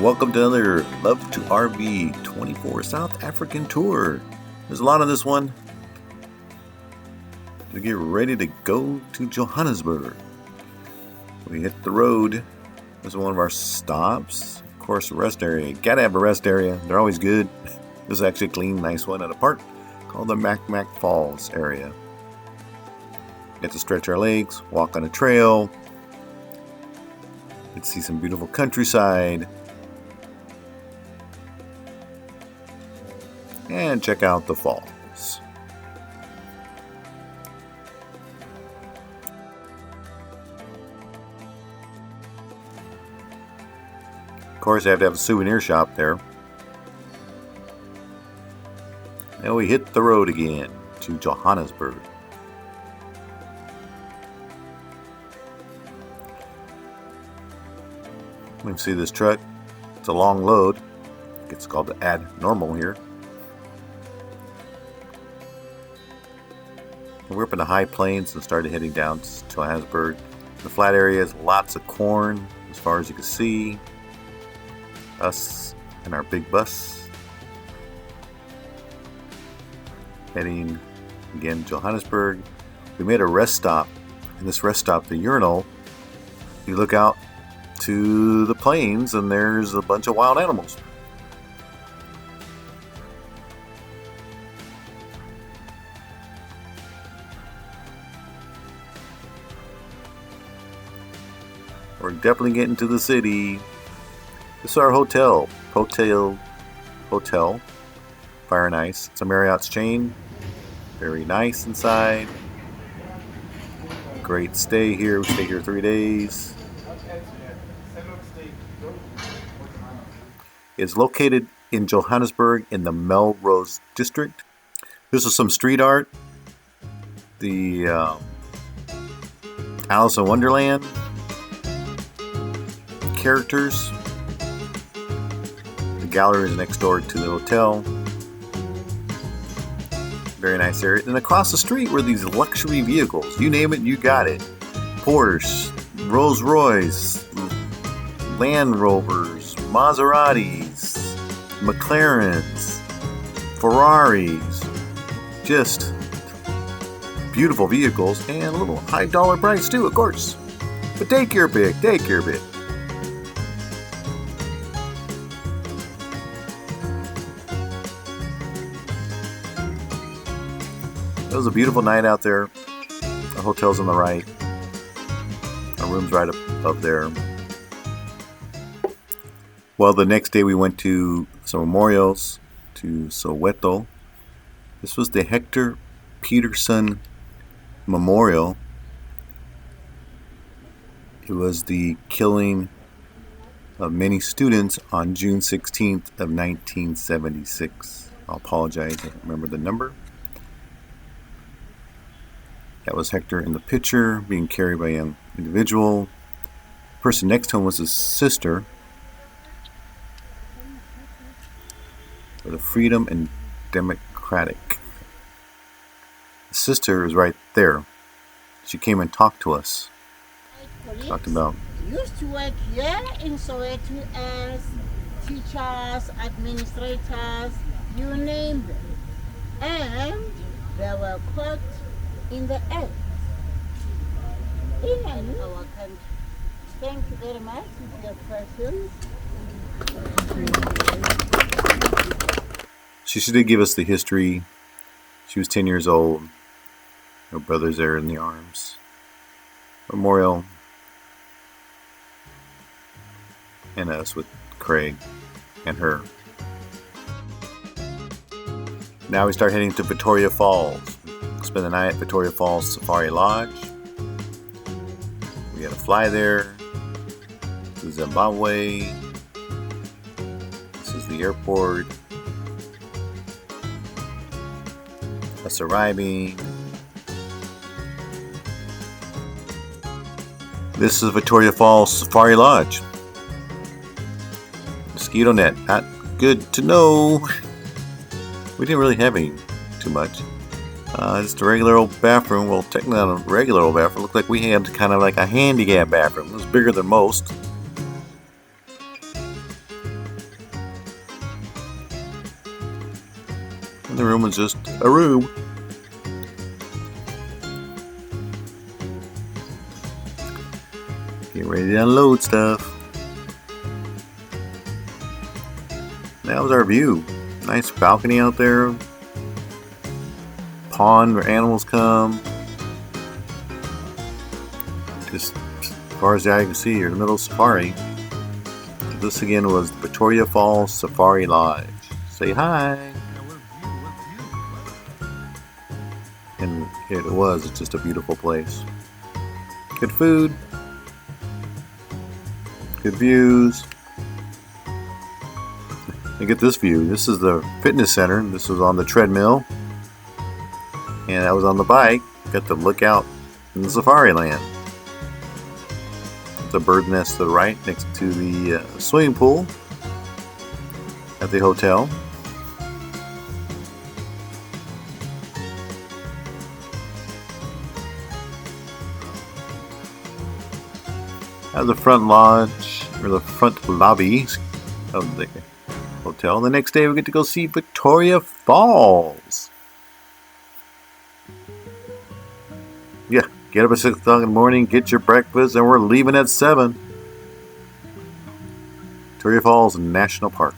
Welcome to another LVTRV24 South African tour. There's a lot on this one. We get ready to go to Johannesburg. We hit the road. This is one of our stops. Of course, a rest area. Gotta have a rest area. They're always good. This is actually a clean, nice one at a park called the Mac Falls area. Get to stretch our legs, walk on a trail. Get to see some beautiful countryside. And check out the falls. Of course, I have to have a souvenir shop there. And we hit the road again to Johannesburg. We can see this truck. It's a long load. It's called the Ad Normal here. We're up in the high plains and started heading down to Johannesburg. The flat area is lots of corn as far as you can see. Us and our big bus heading again to Johannesburg. We made a rest stop. In this rest stop, the urinal, you look out to the plains and there's a bunch of wild animals. We're definitely getting to the city. This is our hotel, Protea Hotel, Fire and Ice. It's a Marriott's chain. Very nice inside. Great stay here. We stay here 3 days. It's located in Johannesburg in the Melrose district. This is some street art. The Alice in Wonderland characters. The gallery is next door to the hotel. Very nice area. And across the street were these luxury vehicles. You name it, you got it. Porsche, Rolls Royce, Land Rovers, Maseratis, McLarens, Ferraris. Just beautiful vehicles and a little high dollar price too, of course. But take your pick, take your pick. It was a beautiful night out there. The hotel's on the right. Our room's right up there. Well, the next day we went to some memorials to Soweto. This was the Hector Pieterson Memorial. It was the killing of many students on June 16th of 1976. I'll apologize, I don't remember the number. That was Hector in the picture, being carried by an individual. The person next to him was his sister. For the freedom and democratic. The sister is right there. She came and talked to us. Talked about. Used to work here in Soweto as teachers, administrators, you name them. And they were caught in the act in our country. Thank you very much for your questions. She did give us the history. She was 10 years old. Her brother's there in the arms. Memorial. And us with Craig and her. Now we start heading to Pretoria Falls. Spend the night at Pretoria Falls Safari Lodge. We had to fly there to Zimbabwe. This is the airport. Us arriving. This is Pretoria Falls Safari Lodge. Mosquito net, not good to know. We didn't really have any too much. Just a regular old bathroom. Well, technically not a regular old bathroom. Looked like we had kind of like a handicap bathroom. It was bigger than most. And the room was just a room. Getting ready to unload stuff. That was our view. Nice balcony out there. Pond where animals come. Just as far as the eye can see, you're in the middle of safari. This again was the Protea Falls Safari Lodge. Say hi. And it was just a beautiful place. Good food. Good views. Look at this view. This is the fitness center. This was on the treadmill. And I was on the bike. Got to look out in the safari land. The bird nest to the right next to the swimming pool at the hotel. At the front lodge, or the front lobby of the hotel. The next day we get to go see Victoria Falls. Yeah, get up at 6 o'clock in the morning, get your breakfast, and we're leaving at 7. Victoria Falls National Park.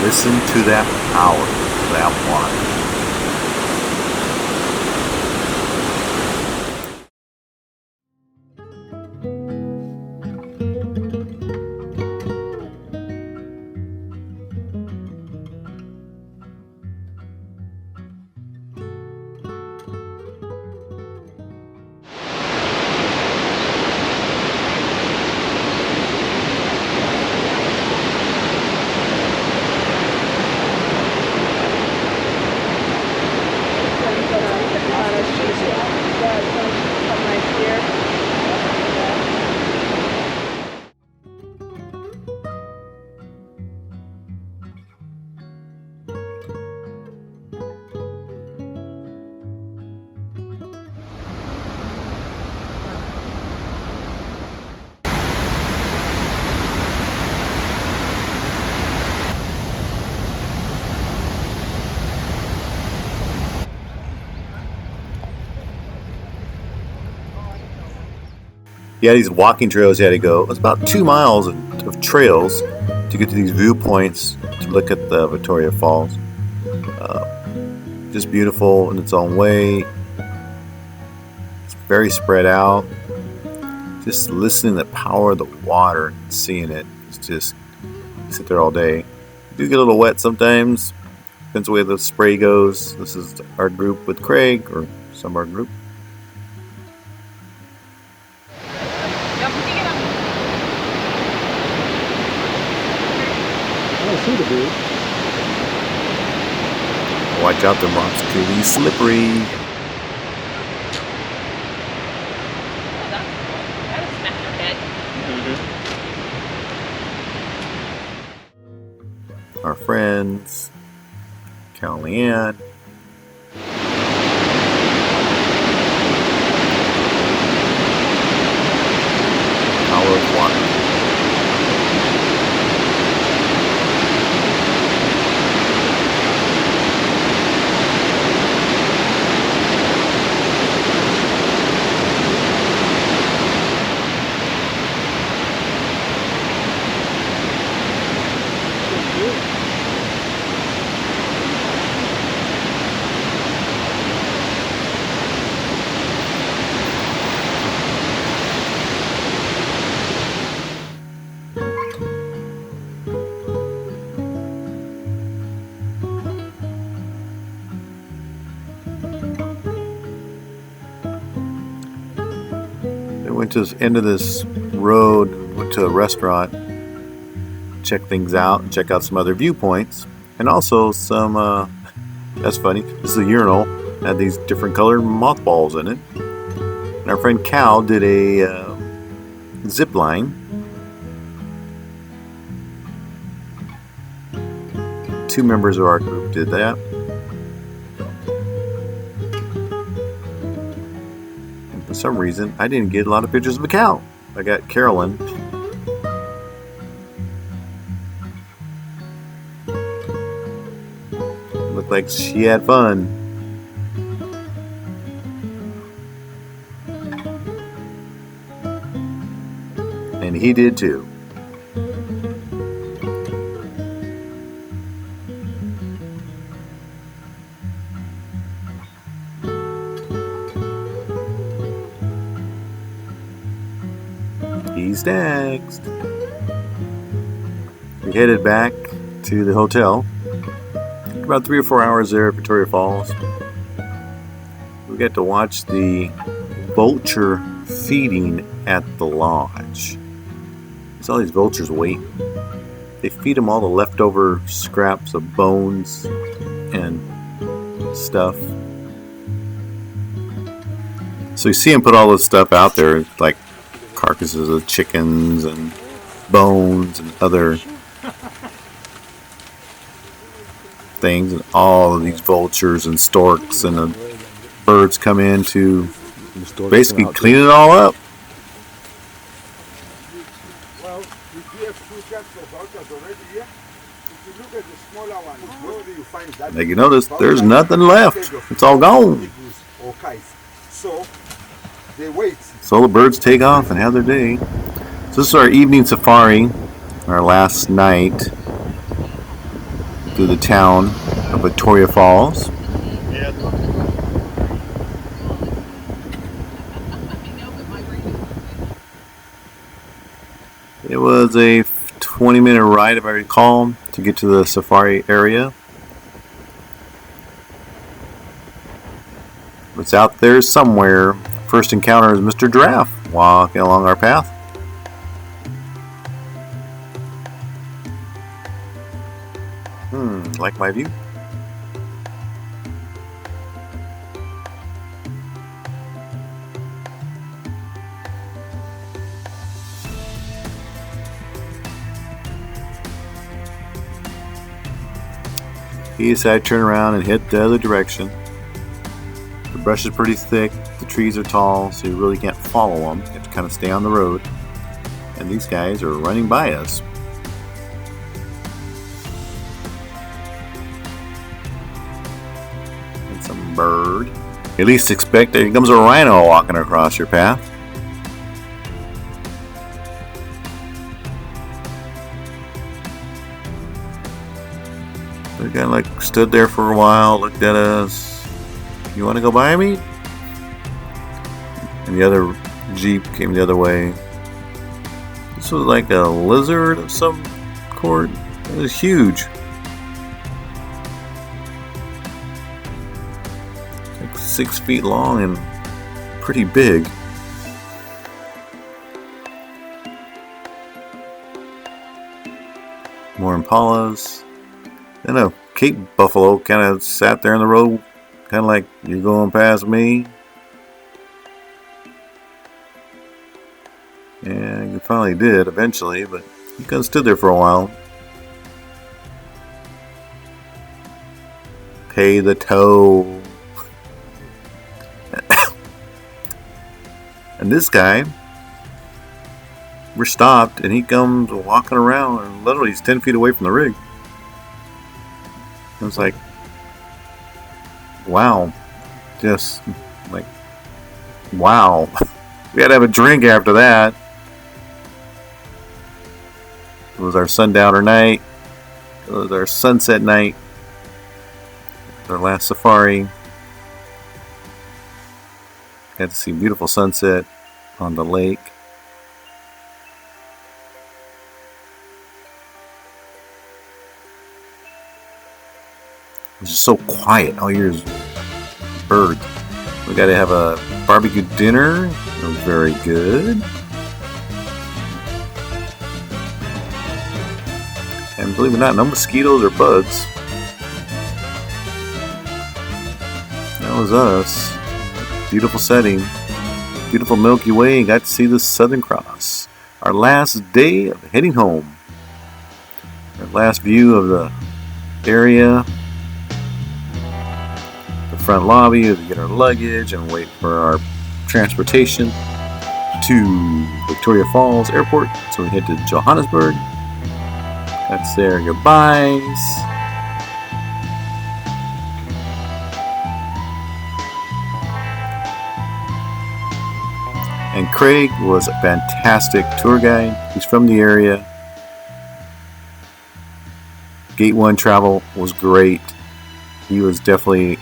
Listen to that power, that water. Yeah, these walking trails you had to go. It was about 2 miles of trails to get to these viewpoints to look at the Victoria Falls. Just beautiful in its own way. It's very spread out. Just listening to the power of the water and seeing it. It's just, you sit there all day. You do get a little wet sometimes. Depends the way the spray goes. This is our group with Craig, or some of our group. Watch out, the rocks could be slippery. That'll smack your head. Our friends, Cal and Leanne. Power of water. Went to the end of this road, went to a restaurant, check things out, and check out some other viewpoints, and also some, that's funny, this is a urinal, had these different colored mothballs in it. And our friend Cal did a zip line. 2 members of our group did that. For some reason, I didn't get a lot of pictures of a cow. I got Carolyn. Looked like she had fun. And he did too. He's next. We headed back to the hotel. About 3 or 4 hours there at Victoria Falls. We got to watch the vulture feeding at the lodge. There's all these vultures waiting. They feed them all the leftover scraps of bones and stuff. So you see them put all this stuff out there, like carcasses of chickens and bones and other things, and all of these vultures and storks and the birds come in to basically clean it all up. Well, we have 2 cats of vultures already here. If you look at the smaller ones, where do you find that? Like, you notice there's nothing left. It's all gone. Or kites. So they wait. So the birds take off and have their day. So this is our evening safari, our last night through the town of Victoria Falls. It was a 20-minute ride, if I recall, to get to the safari area. It's out there somewhere. First encounter is Mr. Giraffe walking along our path. Like my view? He decided to turn around and head the other direction. The brush is pretty thick, the trees are tall, so you really can't follow them. You have to kind of stay on the road. And these guys are running by us. And some bird. At least expect there comes a rhino walking across your path. They kind of like stood there for a while, looked at us. You want to go by me? And the other Jeep came the other way. This was like a lizard of some sort. It was huge. Like 6 feet long and pretty big. More impalas. And a Cape buffalo kind of sat there in the road, kind of like, you're going past me. Yeah, you finally did eventually, but you kind of stood there for a while. Pay the toll. And this guy, we're stopped, and he comes walking around, and literally he's 10 feet away from the rig. I was like, wow. Just like, wow. We had to have a drink after that. It was our sundowner night. It was our sunset night. Our last safari. Got to see a beautiful sunset on the lake. It was just so quiet. All you hear is birds. We got to have a barbecue dinner. It was very good. And believe it or not, no mosquitoes or bugs. That was us. Beautiful setting. Beautiful Milky Way. Got to see the Southern Cross. Our last day of heading home. Our last view of the area. The front lobby to get our luggage and wait for our transportation to Victoria Falls Airport, so we head to Johannesburg. That's their goodbyes. And Craig was a fantastic tour guide. He's from the area. GATE1 Travel was great. He was definitely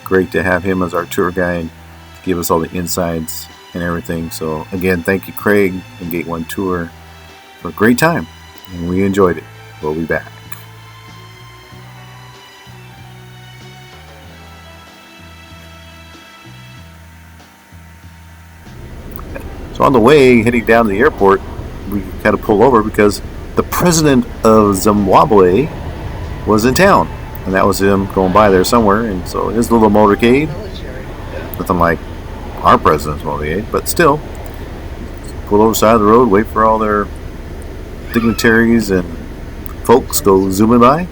great to have him as our tour guide to give us all the insides and everything. So again, thank you, Craig and GATE1 Tour, for a great time, and we enjoyed it. We'll be back. So on the way heading down to the airport, we had to pull over because the president of Zimbabwe was in town, and that was him going by there somewhere. And so his little motorcade, nothing like our president's motorcade, but still, pull over the side of the road, wait for all their dignitaries and folks go zooming by.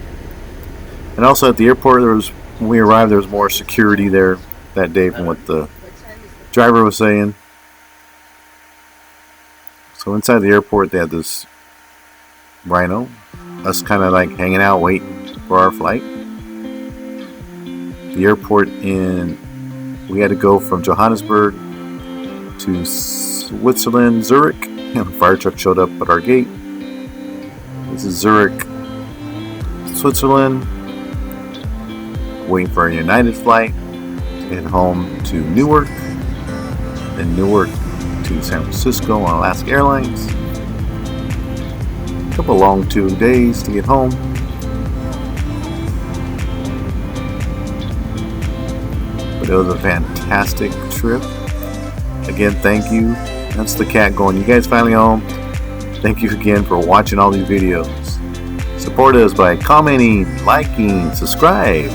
And also at the airport, when we arrived, there was more security there that day from what the driver was saying. So inside the airport, they had this rhino, us kind of like hanging out, waiting for our flight. The airport we had to go from Johannesburg to Switzerland, Zurich, and a fire truck showed up at our gate. This is Zurich, Switzerland, waiting for a United flight to head home to Newark, then Newark to San Francisco on Alaska Airlines. A couple long 2 days to get home. But it was a fantastic trip. Again, thank you. That's the cat going. You guys finally home. Thank you again for watching all these videos. Support us by commenting, liking, subscribe.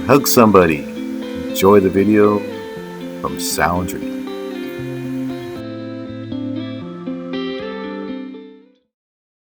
Hug somebody. Enjoy the video from Sound Dreams.